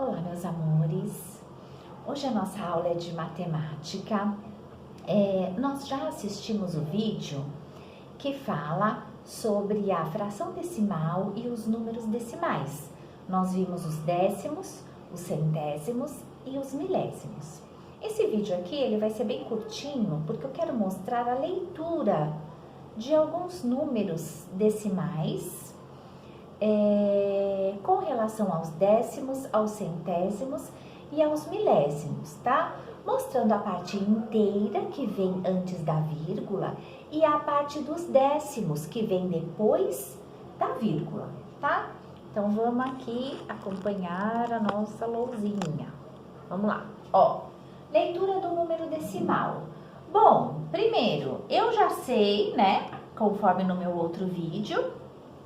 Olá, meus amores. Hoje a nossa aula é de matemática. Nós já assistimos o vídeo que fala sobre a fração decimal e os números decimais. Nós vimos os décimos, os centésimos e os milésimos. Esse vídeo aqui ele vai ser bem curtinho porque eu quero mostrar a leitura de alguns números decimais com relação aos décimos, aos centésimos e aos milésimos, tá? Mostrando a parte inteira que vem antes da vírgula e a parte dos décimos que vem depois da vírgula, tá? Então vamos aqui acompanhar a nossa lousinha. Vamos lá, ó. Leitura do número decimal. Bom, primeiro, eu já sei, né, conforme no meu outro vídeo,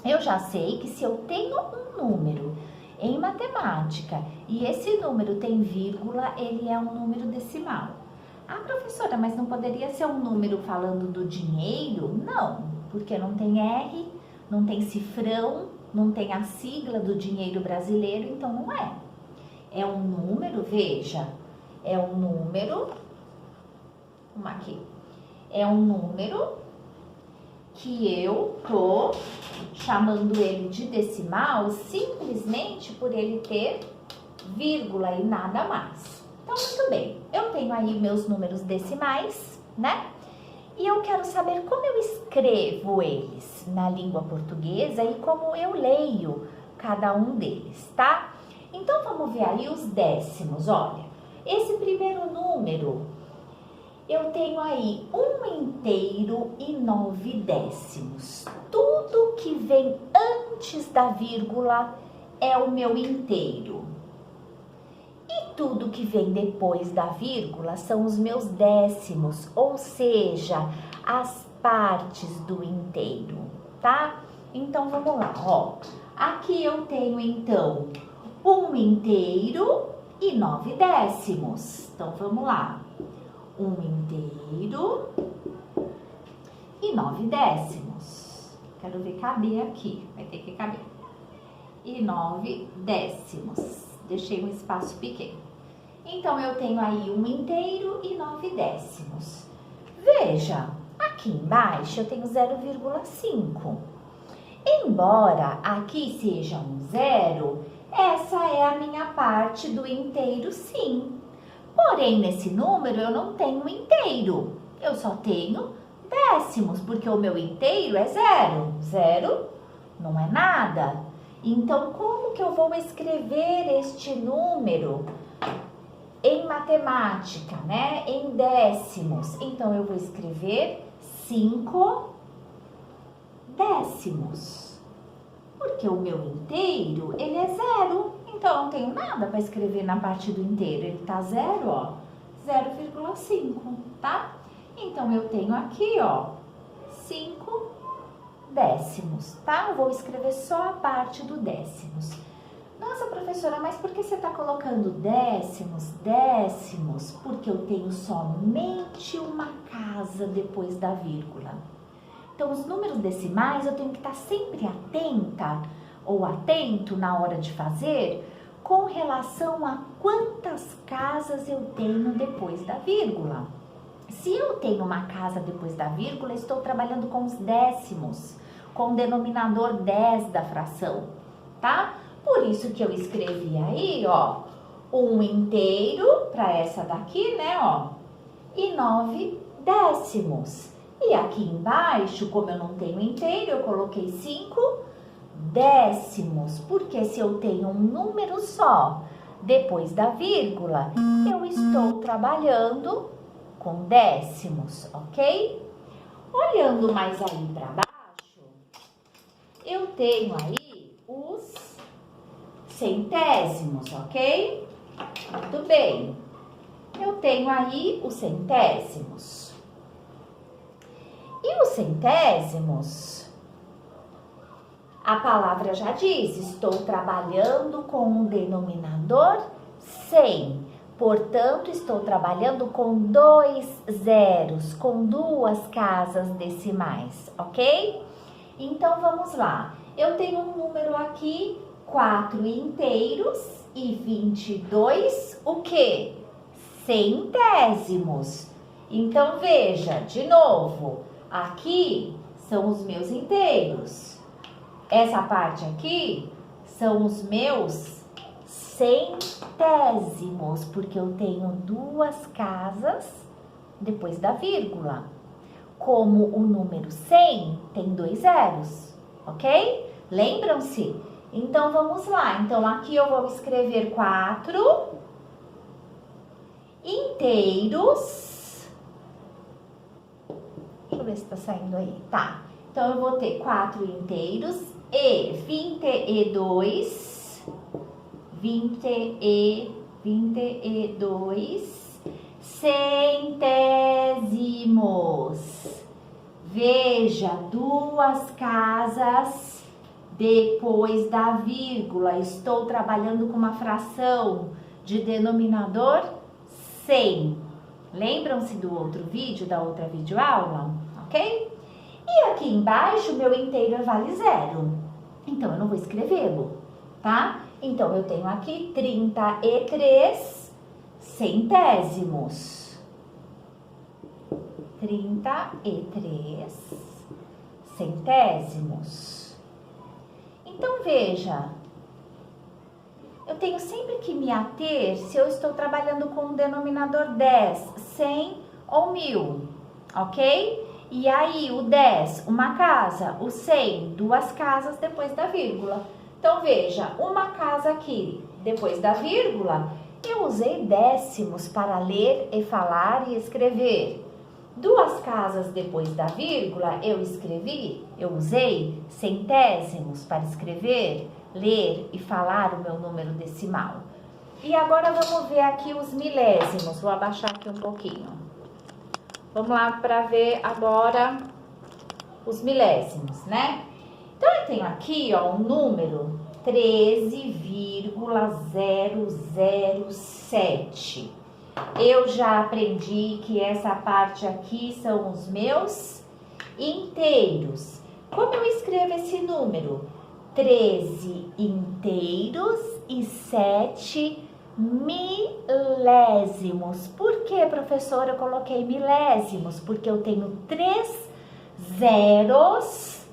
eu já sei que se eu tenho um número em matemática e esse número tem vírgula, ele é um número decimal. Ah, professora, mas não poderia ser um número falando do dinheiro? Não, porque não tem R, não tem cifrão, não tem a sigla do dinheiro brasileiro, então não é. É um número, veja, é um número, vamos aqui, é um número que eu tô chamando ele de decimal simplesmente por ele ter vírgula e nada mais. Então, muito bem, eu tenho aí meus números decimais, né? E eu quero saber como eu escrevo eles na língua portuguesa e como eu leio cada um deles, tá? Então, vamos ver aí os décimos, olha. Esse primeiro número, eu tenho aí 1 inteiro e 9 décimos. Tudo que vem antes da vírgula é o meu inteiro. E tudo que vem depois da vírgula são os meus décimos, ou seja, as partes do inteiro, tá? Então, vamos lá, ó. Aqui eu tenho, então, 1 inteiro e 9 décimos. Então, vamos lá. 1 inteiro e 9 décimos. Quero ver caber aqui, vai ter que caber. E 9 décimos. Deixei um espaço pequeno. Então, eu tenho aí 1 inteiro e 9 décimos. Veja, aqui embaixo eu tenho 0,5. Embora aqui seja um zero, essa é a minha parte do inteiro, sim. Porém, nesse número eu não tenho inteiro, eu só tenho décimos, porque o meu inteiro é zero. Zero não é nada. Então, como que eu vou escrever este número em matemática, né? Em décimos. Então, eu vou escrever 5 décimos. Porque o meu inteiro, ele é zero. Então, eu não tenho nada para escrever na parte do inteiro. Ele tá zero, ó, 0,5, tá? Então, eu tenho aqui, ó, 5 décimos, tá? Eu vou escrever só a parte do décimos. Nossa, professora, mas por que você tá colocando décimos? Décimos, porque eu tenho somente uma casa depois da vírgula. Então, os números decimais, eu tenho que estar sempre atenta ou atento na hora de fazer com relação a quantas casas eu tenho depois da vírgula. Se eu tenho uma casa depois da vírgula, estou trabalhando com os décimos, com o denominador 10 da fração, tá? Por isso que eu escrevi aí, ó, 1 inteiro para essa daqui, né, ó, e 9 décimos. E aqui embaixo, como eu não tenho inteiro, eu coloquei 5 décimos, porque se eu tenho um número só depois da vírgula, eu estou trabalhando com décimos, ok? Olhando mais aí para baixo, eu tenho aí os centésimos, ok? Muito bem. Eu tenho aí os centésimos. E os centésimos, a palavra já diz, estou trabalhando com o denominador 100. Portanto, estou trabalhando com 2 zeros, com 2 casas decimais, ok? Então, vamos lá. Eu tenho um número aqui 4 inteiros e 22, o quê? Centésimos. Então, veja, de novo, aqui são os meus inteiros. Essa parte aqui são os meus centésimos, porque eu tenho duas casas depois da vírgula. Como o número 100 tem 2 zeros, ok? Lembram-se? Então, vamos lá. Então, aqui eu vou escrever 4 inteiros. Deixa eu ver se tá saindo aí. Tá. Então, eu vou ter 4 inteiros e 22 centésimos. Veja, duas casas depois da vírgula. Estou trabalhando com uma fração de denominador 100. Lembram-se do outro vídeo, da outra videoaula? Ok? E aqui embaixo, meu inteiro vale 0. Então, eu não vou escrevê-lo, tá? Então, eu tenho aqui 33 centésimos. 33 centésimos. Então, veja, eu tenho sempre que me ater se eu estou trabalhando com um denominador 10, 100 ou 1000, ok? E aí, o 10, uma casa, o 100, duas casas depois da vírgula. Então, veja, uma casa aqui depois da vírgula, eu usei décimos para ler e falar e escrever. Duas casas depois da vírgula, eu usei centésimos para escrever, ler e falar o meu número decimal. E agora vamos ver aqui os milésimos. Vou abaixar aqui um pouquinho. Vamos lá para ver agora os milésimos, né? Então, eu tenho aqui, ó, um número 13,007. Eu já aprendi que essa parte aqui são os meus inteiros. Como eu escrevo esse número? 13 inteiros e 7 milésimos. Por que, professora, eu coloquei milésimos? Porque eu tenho 3 zeros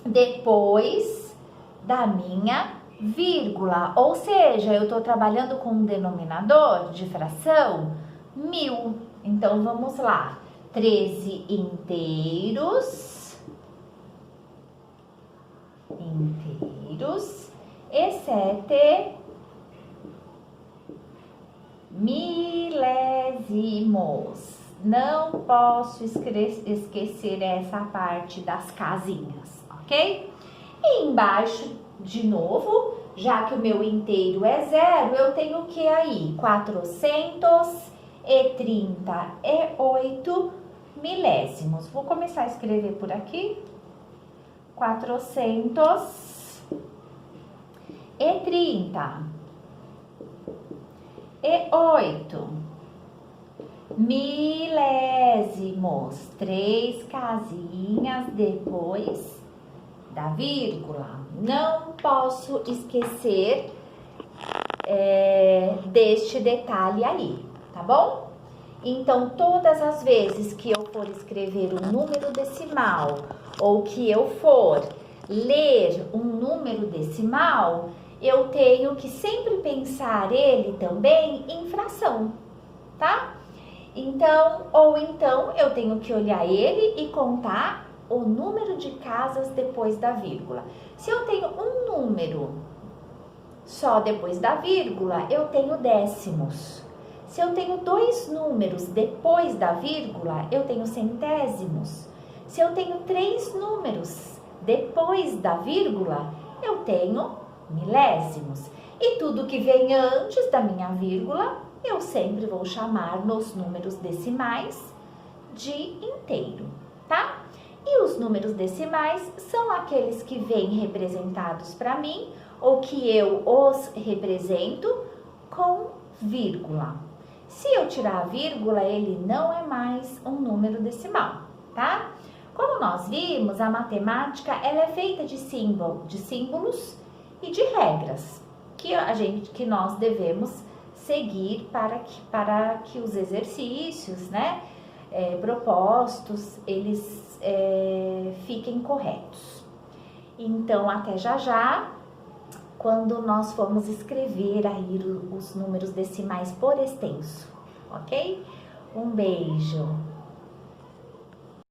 depois da minha vírgula. Ou seja, eu estou trabalhando com um denominador de fração 1000. Então, vamos lá. 13 inteiros e 7 milésimos. Não posso esquecer essa parte das casinhas, ok? E embaixo, de novo, já que o meu inteiro é 0, eu tenho o que aí? 438 milésimos. Vou começar a escrever por aqui. 438 milésimos. 3 casinhas depois da vírgula. Não posso esquecer deste detalhe aí, tá bom? Então, todas as vezes que eu for escrever um número decimal ou que eu for ler um número decimal, eu tenho que sempre pensar ele também em fração, tá? Então, eu tenho que olhar ele e contar o número de casas depois da vírgula. Se eu tenho um número só depois da vírgula, eu tenho décimos. Se eu tenho 2 números depois da vírgula, eu tenho centésimos. Se eu tenho 3 números depois da vírgula, eu tenho milésimos. E tudo que vem antes da minha vírgula, eu sempre vou chamar nos números decimais de inteiro, tá? E os números decimais são aqueles que vêm representados para mim ou que eu os represento com vírgula. Se eu tirar a vírgula, ele não é mais um número decimal, tá? Como nós vimos, a matemática ela é feita de símbolos e de regras que nós devemos seguir para que os exercícios, né, propostos, eles fiquem corretos. Então, até já, quando nós formos escrever aí os números decimais por extenso, ok? Um beijo!